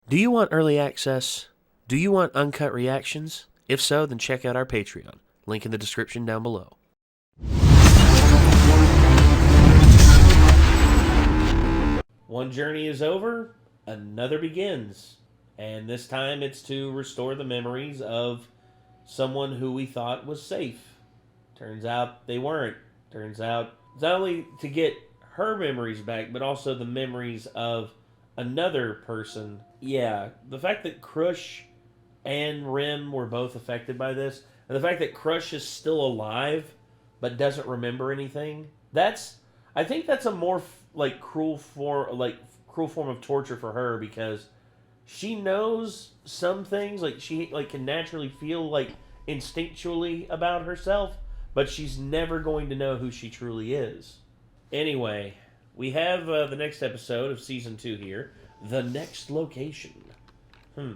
Do you want early access? Do you want uncut reactions? If so, then check out our Patreon. Link in the description down below. One journey is over, another begins. And this time it's to restore the memories of someone who we thought was safe. Turns out they weren't. Turns out it's not only to get her memories back, but also the memories of another person. Yeah, the fact that Crush and Rim were both affected by this, and the fact that Crush is still alive but doesn't remember anything, I think that's a more cruel form of torture for her, because she knows some things, she can naturally feel instinctually about herself, but she's never going to know who she truly is. Anyway, we have the next episode of Season 2 here. The Next Location. I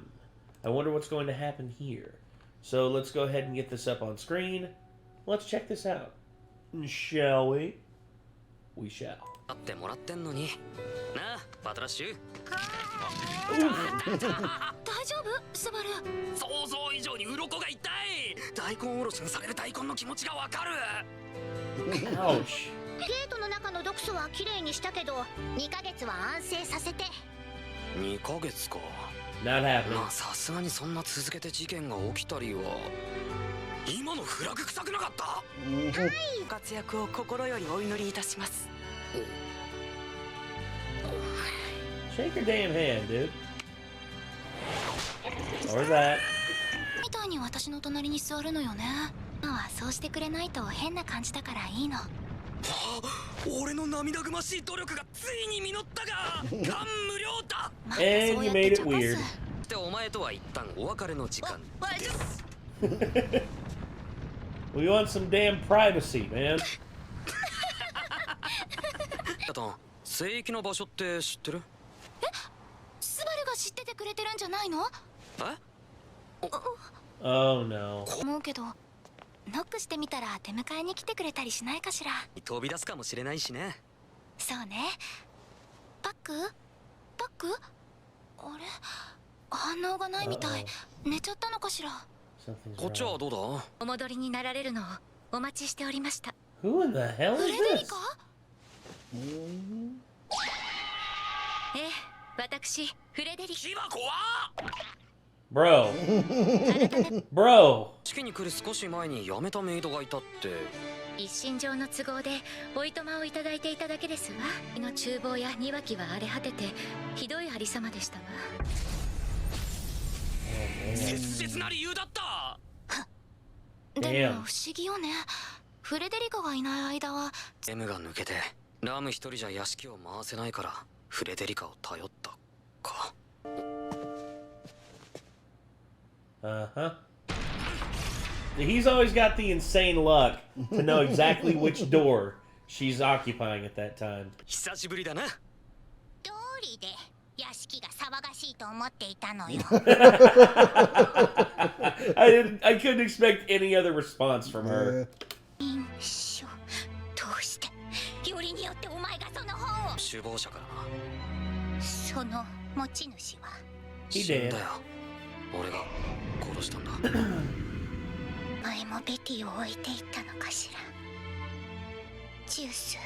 wonder what's going to happen here. So let's go ahead and get this up on screen. Let's check this out. Shall we? We shall. パトラッシュ大丈夫スバル想像以上に鱗が痛い大根おろしがされる大根の気持ちがわかる Ouch. ゲートの中の毒素はきれいにしたけど2ヶ月は安静させて2ヶ月か Not happening. まあさすがにそんな続けて事件が起きたりは今のフラグ臭くなかった、はい、活躍を心よりお祈りいたします Shake your damn hand, dude. Or that. みたいに私の隣に座るのよね。今はそうしてくれないと変な感じだからいいの。俺の涙ぐましい努力がついに実ったが、感無量だ。And you made it weird. でお前とは一旦お別れの時間。We want some damn privacy, man. あと、聖域の場所って知ってる？スバルが知っててくれてるんじゃないの？え？Oh no。思うけど、ノックしてみたら出迎えに来てくれたりしないかしら。飛び出すかもしれないしね。そうね。バック？バック？あれ？反応がないみたい。寝ちゃったのかしら。こっちはどうだ？お戻りになられるのをお待ちしておりました。Who in the hell is フレデリ this? カ？ええ、私フレデリ木箱は Bro. Bro. 式に来る少し前に辞めたメイドがいたって。一身上の都合でおいとまをいただいていただけですわ。の厨房や庭木は荒れ果ててひどいありさまでしたわ。切実な理由だった。でも不思議よね。フレデリカがいない間は M が抜けてラム一人じゃ屋敷を回せないからフレデリカを頼ったか。Uh-huh. He's always got the insane luck to know exactly which door she's occupying at that time. 久しぶりだな。通りで屋敷が騒がしいと思っていたのよ。I couldn't expect any other response from her. どうしてよりによってお前がその本を首謀者からな。その持ち主は He 死ん did. だよ。俺が殺したんだ。前もベティを置いていったのかしら。ジュース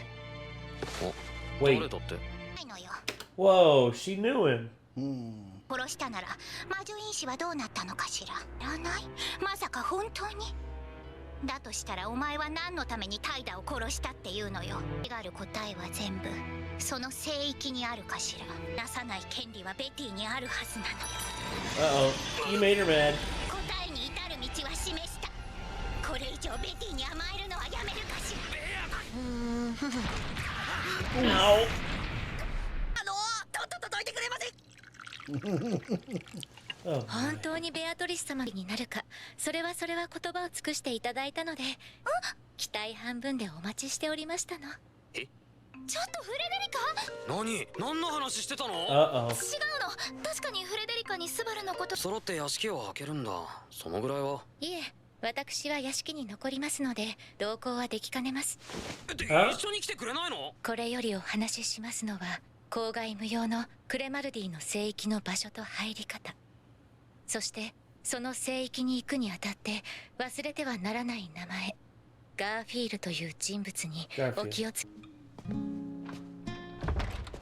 Wait. 誰だって？ないのよ。 Whoa, she knew him. 殺したなら魔女因子はどうなったのかしら。知らない？まさか本当に？だとしたらお前は何のためにタイダを殺したっていうのよ。がある答えは全部その聖域にあるかしら。なさない権利はベティにあるはずなのよ。Uh-oh. You made her mad. 答えに至る道は示した。これ以上ベティに甘えるのはやめるかしら。No. とっととどいてくれません。Oh, 本当にベアトリス様になるか、それは言葉を尽くしていただいたので、期待半分でお待ちしておりましたの。え？ちょっとフレデリカ？何の話してたの？ Uh-oh. 違うの。確かにフレデリカにスバルのこと。揃って屋敷を開けるんだ。そのぐらいは。いえ、私は屋敷に残りますので同行はできかねます。一緒に来てくれないの？これよりお話ししますのは郊外無用のクレマルディの聖域の場所と入り方、そしてその聖域に行くにあたって忘れてはならない名前、ガーフィールという人物にお気をつけ。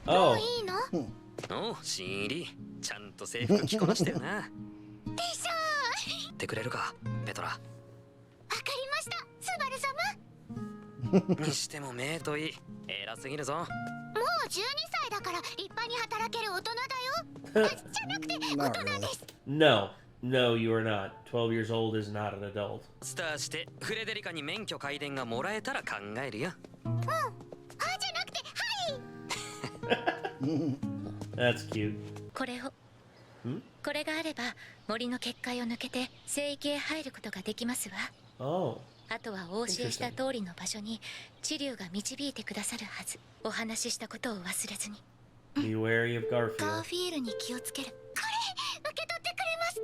もういいの？おう、新入り。ちゃんと制服着こなしたよな。でしょ言ってくれるか、ペトラ。わかりました、スバル様。にしてもメイといい。偉すぎるぞ。もう12歳だから立派に働ける大人だよ。じゃなくて大人です。No, no, you are not. 12 years old is not an adult. スターしてフレデリカに免許改伝がもらえたら考えるよ。じゃなくてはい。That's cute. これを。これがあれば森の結界を抜けて聖域へ入ることができますわ。Oh. あとはお教えした通りの場所に知龍が導いてくださるはず。お話ししたことを忘れずに。Be wary of ガー Garfield. フィールに気をつける。これ受け取ってくれます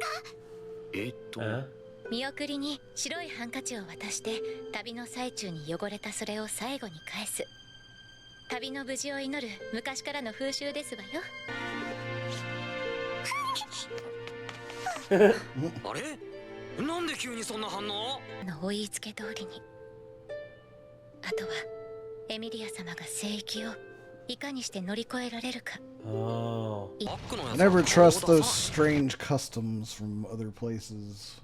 か？見送りに白いハンカチを渡して旅の最中に汚れたそれを最後に返す。旅の無事を祈る昔からの風習ですわよ。あれ？なんで急にそんな反応？のお言いつけ通りに。あとはエミリア様が聖域をいかにして乗り越えられるか。Oh. I never trust those strange customs from other places.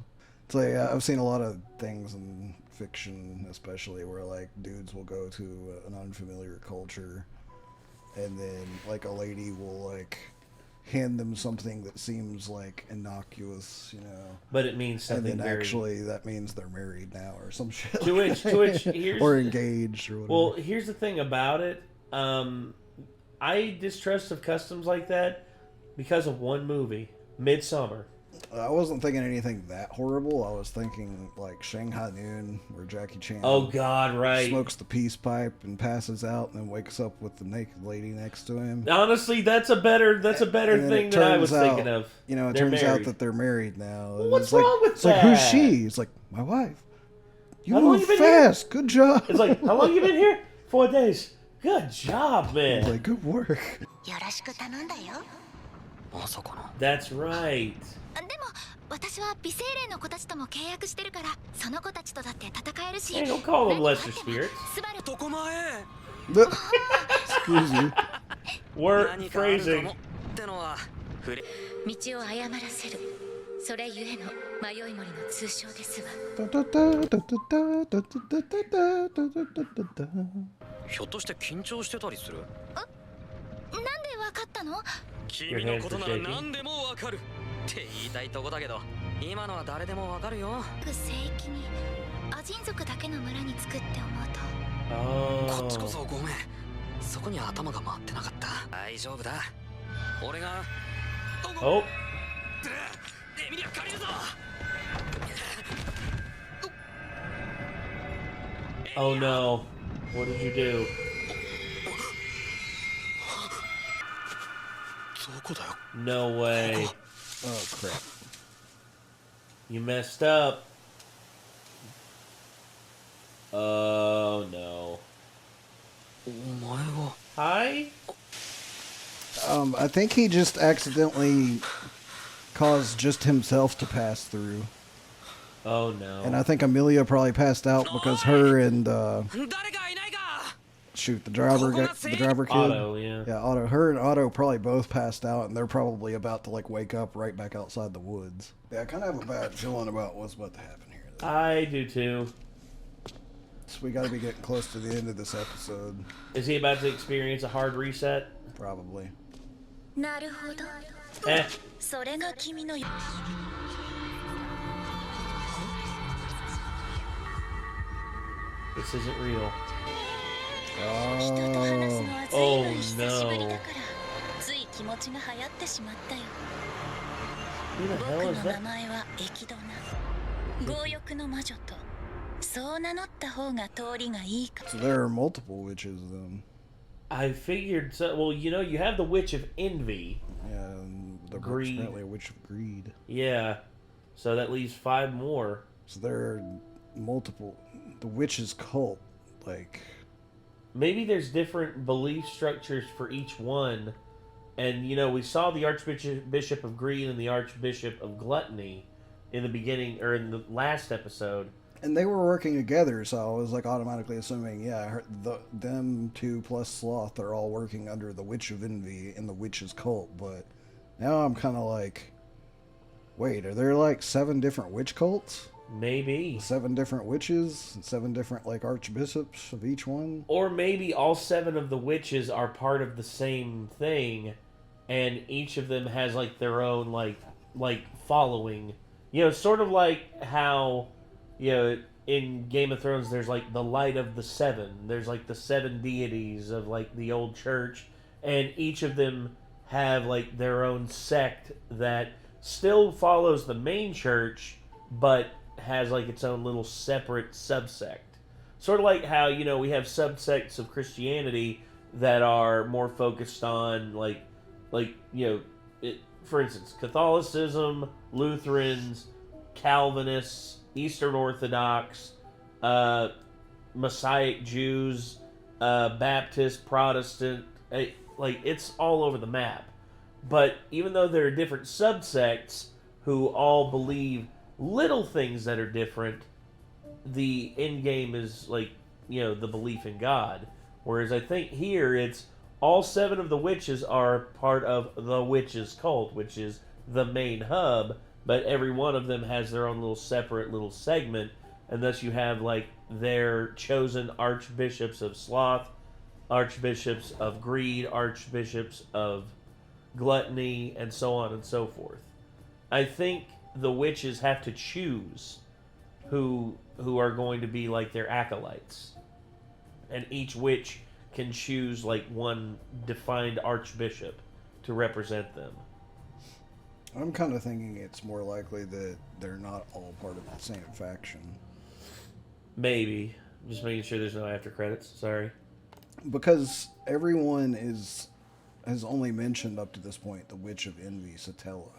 It's like I've seen a lot of things in fiction, especially where like dudes will go to an unfamiliar culture, and then like a lady will like hand them something that seems like innocuous, you know. But it means something. And then very... actually that means they're married now or some shit. To which here's... or engaged or whatever. Well, here's the thing about it. I distrust of customs like that because of one movie, Midsummer. I wasn't thinking anything that horrible. I was thinking like Shanghai Noon, where Jackie Chan smokes the peace pipe and passes out, and then wakes up with the naked lady next to him. Honestly, that's a better thing than I was thinking of. You know, it turns out that they're married now. Well, what's wrong with that? It's like, who's she? It's like, my wife. You move fast. Good job. It's like, how long you been here? 4 days. Good job, man. It's like, good work. That's right. でも私は美精霊の子たちとも契約してるから、その子たちとだって戦えるし。Hey, don't call them lesser spirits. 男前。Excuse me. Word phrasing. 道を誤らせる。それゆえの迷い森の通称ですわ。ひょっとして緊張してたりする？なんでわかったの？君のことなら何でもわかるって言いたいとこだけど、今のは誰でもわかるよ。聖域にアジン族だけの村に着くって思うと、こっちこそごめん。そこに頭が回ってなかった。大丈夫だ。俺が。Oh. エミリア借りるぞ。Oh no. What did you do? どこだよ。No way. Oh crap. You messed up. Oh no. お前は。Hi? I think he just accidentally caused just himself to pass through. Oh no. And I think Amelia probably passed out because her and shoot, the driver kid. Otto, yeah. Yeah, Otto. Her and Otto probably both passed out, and they're probably about to like wake up right back outside the woods. Yeah, I kind of have a bad feeling about what's about to happen here, though. I do too. So we got to be getting close to the end of this episode. Is he about to experience a hard reset? Probably. なるほど。それが君の。This isn't real. Oh no. つい気持ちが流行ってしまったよ。 Who the hell 僕 is の that? 名前は駅ドナ。強欲の魔女とそう名乗った方が通りがいいか。 So there are multiple witches then. I figured so. Well, you know, you have the Witch of Envy. Yeah, and the Greed. apparently a witch of greed. Yeah. So that leaves 5 more. So there are multiple. The witch's cult, like. maybe there's different belief structures for each one. And, we saw the Archbishop of Greed and the Archbishop of Gluttony in the beginning, or in the last episode. And they were working together, so I was like automatically assuming, them two plus Sloth are all working under the Witch of Envy in the Witch's cult. But now I'm kind of like, wait, are there like 7 different witch cults? Maybe 7 different witches, and 7 different like archbishops of each one? Or maybe all 7 of the witches are part of the same thing, and each of them has like their own like following. Sort of like how in Game of Thrones there's like the Light of the Seven. There's like the 7 deities of like the old church, and each of them have like their own sect that still follows the main church, but has like its own little separate subsect. Sort of like how, we have subsects of Christianity that are more focused on for instance, Catholicism, Lutherans, Calvinists, Eastern Orthodox, Messianic Jews, Baptist, Protestant. It's all over the map. But even though there are different subsects who all believe little things that are different, the end game is the belief in God. Whereas I think here it's all 7 of the witches are part of the witches cult, which is the main hub, but every one of them has their own little separate little segment, and thus you have their chosen archbishops of sloth, archbishops of greed, archbishops of gluttony, and so on and so forth. I think the witches have to choose who are going to be their acolytes, and each witch can choose one defined archbishop to represent them. I'm kind of thinking it's more likely that they're not all part of the same faction. Maybe. Just making sure there's no after credits. Sorry. Because everyone has only mentioned up to this point the Witch of Envy, Satella.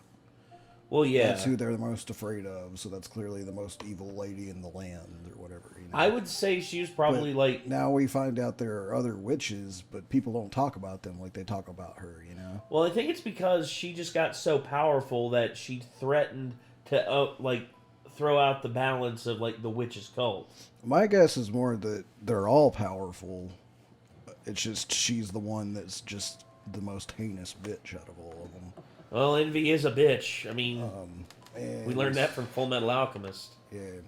Well, yeah. That's who they're the most afraid of, so that's clearly the most evil lady in the land, or whatever. I would say she was probably Now we find out there are other witches, but people don't talk about them like they talk about her, Well, I think it's because she just got so powerful that she threatened to, throw out the balance of, the witches' cult. My guess is more that they're all powerful. It's just she's the one that's just the most heinous bitch out of all of them. Well, Envy is a bitch. I mean, we learned that from Full Metal Alchemist. Yeah.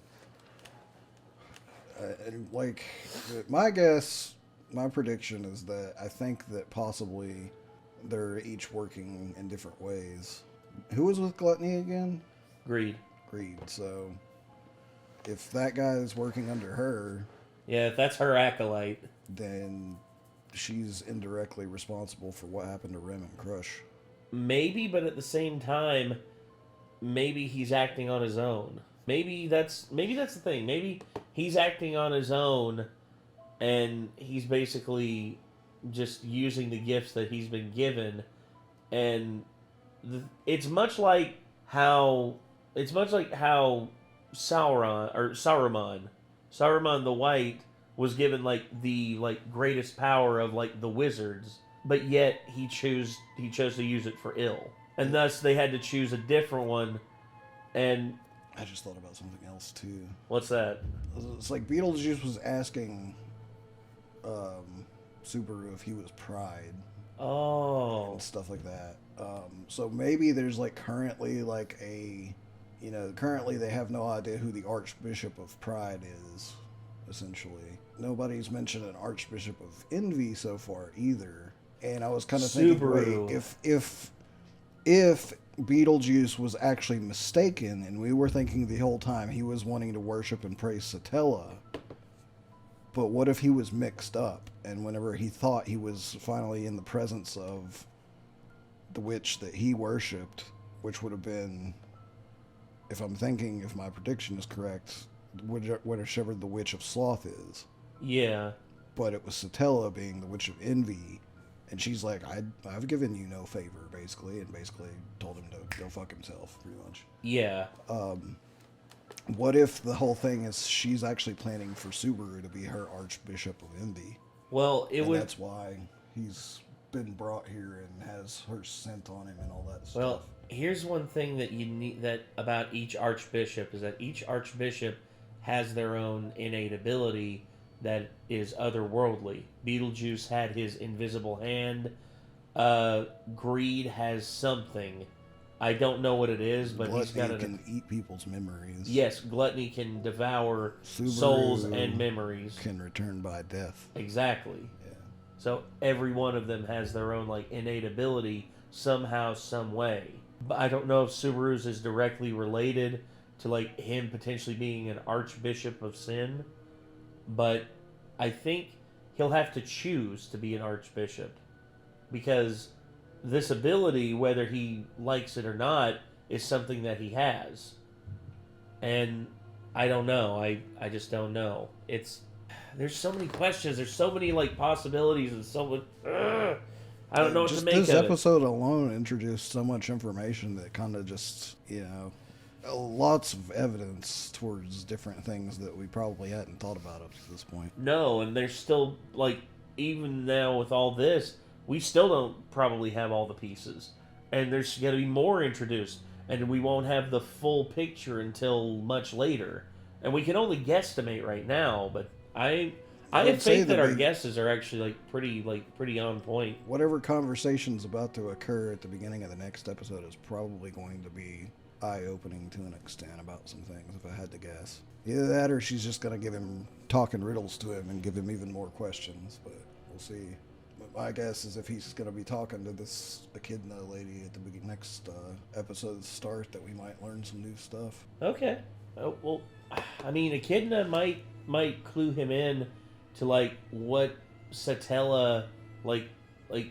My guess, my prediction is that I think that possibly they're each working in different ways. Who was with Gluttony again? Greed. So, if that guy is working under her... Yeah, if that's her acolyte. Then she's indirectly responsible for what happened to Rem and Crush. Maybe, but at the same time, maybe he's acting on his own. Maybe that's the thing. Maybe he's acting on his own, and he's basically just using the gifts that he's been given. And it's much like how Saruman the White was given the greatest power of the wizards, but yet he chose to use it for ill, and thus they had to choose a different one. And I just thought about something else too. What's that? It's like Beetlejuice was asking Subaru if he was Pride. Oh. And stuff like that. So maybe there's currently currently they have no idea who the Archbishop of Pride is, essentially. Nobody's mentioned an Archbishop of Envy so far either. And I was kind of thinking, wait, if Beetlejuice was actually mistaken and we were thinking the whole time he was wanting to worship and praise Satella, but what if he was mixed up, and whenever he thought he was finally in the presence of the witch that he worshipped, which would have been, if my prediction is correct, whichever the Witch of Sloth is. Yeah. But it was Satella being the Witch of Envy, and she's like, I've given you no favor, basically, and basically told him to go fuck himself, pretty much. Yeah. What if the whole thing is she's actually planning for Subaru to be her Archbishop of Envy? Well, that's why he's been brought here and has her scent on him and all that stuff. Well, here's one thing that you need about each archbishop is that each archbishop has their own innate ability that is otherworldly. Beetlejuice had his invisible hand. Greed has something. I don't know what it is, but Gluttony he's got can eat people's memories. Yes, Gluttony can devour Subaru souls and memories. Can return by death. Exactly. Yeah. So every one of them has their own like innate ability somehow, some way. But I don't know if Subaru's is directly related to like him potentially being an archbishop of sin, but I think he'll have to choose to be an archbishop because this ability, whether he likes it or not, is something that he has. And I don't know. I just don't know. There's so many questions. There's so many like possibilities and so much. I don't know what to make of it. This episode alone introduced so much information that kind of just, lots of evidence towards different things that we probably hadn't thought about up to this point. No, and there's still, like, even now with all this, we still don't probably have all the pieces. And there's going to be more introduced. And we won't have the full picture until much later. And we can only guesstimate right now, but I have faith that our guesses are actually pretty on point. Whatever conversation's about to occur at the beginning of the next episode is probably going to be eye-opening to an extent about some things, if I had to guess. Either that or she's just going to give him talking riddles to him and give him even more questions, but we'll see. But my guess is if he's going to be talking to this Echidna lady at the next episode's start, that we might learn some new stuff. Okay. Oh, well, I mean, Echidna might clue him in to like what Satella, like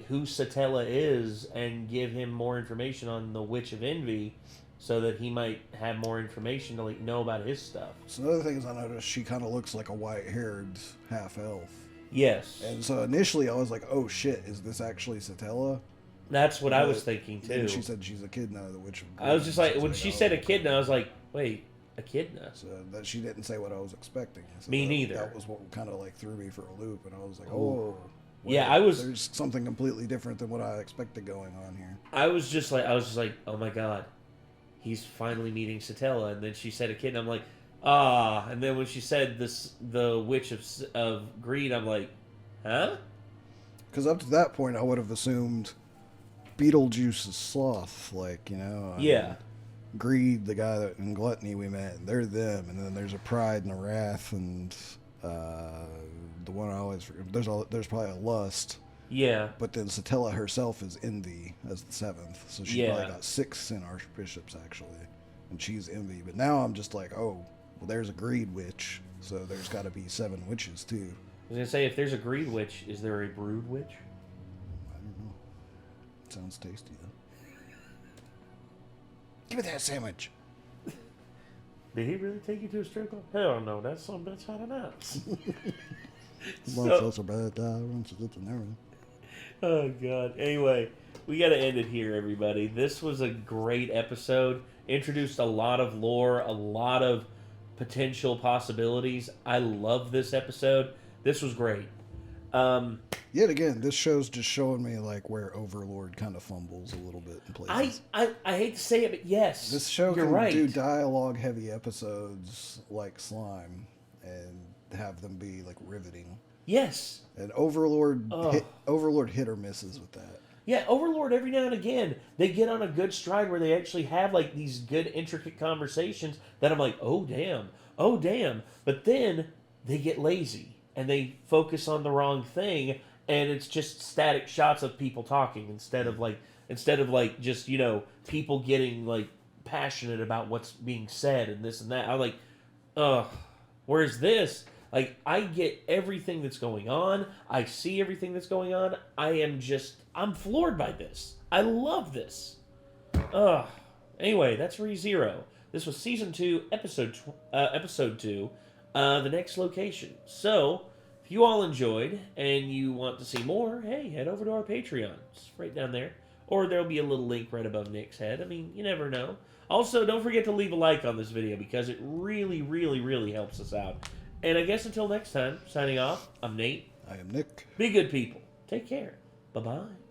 who Satella is, and give him more information on the Witch of Envy, so that he might have more information to like know about his stuff. So another thing is, I noticed she kind of looks like a white-haired half-elf. Yes. And so initially I was like, oh shit, is this actually Satella? That's what I was thinking too. And she said she's Echidna, the Witch of Envy. I was just like, when she said Echidna, I was like, wait, Echidna? So that she didn't say what I was expecting. So Me neither. That was what kind of like threw me for a loop, and I was like, oh. Wait, yeah, there's something completely different than what I expected going on here. I was just like, oh my god, he's finally meeting Satella. And then she said Echidna, I'm like, and then when she said the Witch of Greed, I'm like, huh? Because up to that point, I would have assumed Beetlejuice's sloth, Yeah. Greed, the guy that in Gluttony we met, they're them, and then there's a Pride and a Wrath, and the one I always there's probably a Lust. Yeah. But then Satella herself is Envy as the 7th, so she probably got 6 in archbishops actually, and she's Envy. But now I'm just like, oh, well, there's a Greed witch, so there's got to be 7 witches too. I was gonna say, if there's a Greed witch, is there a Brood witch? I don't know. It sounds tasty though. Give me that sandwich. Did he really take you to a strip club? Hell no, that's some bitch out of nuts. Oh god. Anyway, we gotta end it here, everybody. This was a great episode. Introduced a lot of lore, a lot of potential possibilities. I love this episode. This was great. Yet again, this show's just showing me like where Overlord kind of fumbles a little bit in places. I hate to say it, but yes, this show you're can right. do dialogue-heavy episodes like Slime and have them be like riveting. Yes. And Overlord hit or misses with that. Yeah, Overlord, every now and again, they get on a good stride where they actually have like these good, intricate conversations that I'm like, oh damn. But then they get lazy and they focus on the wrong thing, and it's just static shots of people talking instead of like just, people getting like passionate about what's being said and this and that. I'm like, whereas this, like, I get everything that's going on. I see everything that's going on. I'm floored by this. I love this. Anyway, that's ReZero. This was Season 2, Episode 2, the next location. So, if you all enjoyed and you want to see more, hey, head over to our Patreon. It's right down there. Or there'll be a little link right above Nick's head. I mean, you never know. Also, don't forget to leave a like on this video because it really, really, really helps us out. And I guess until next time, signing off, I'm Nate. I am Nick. Be good people. Take care. Bye-bye.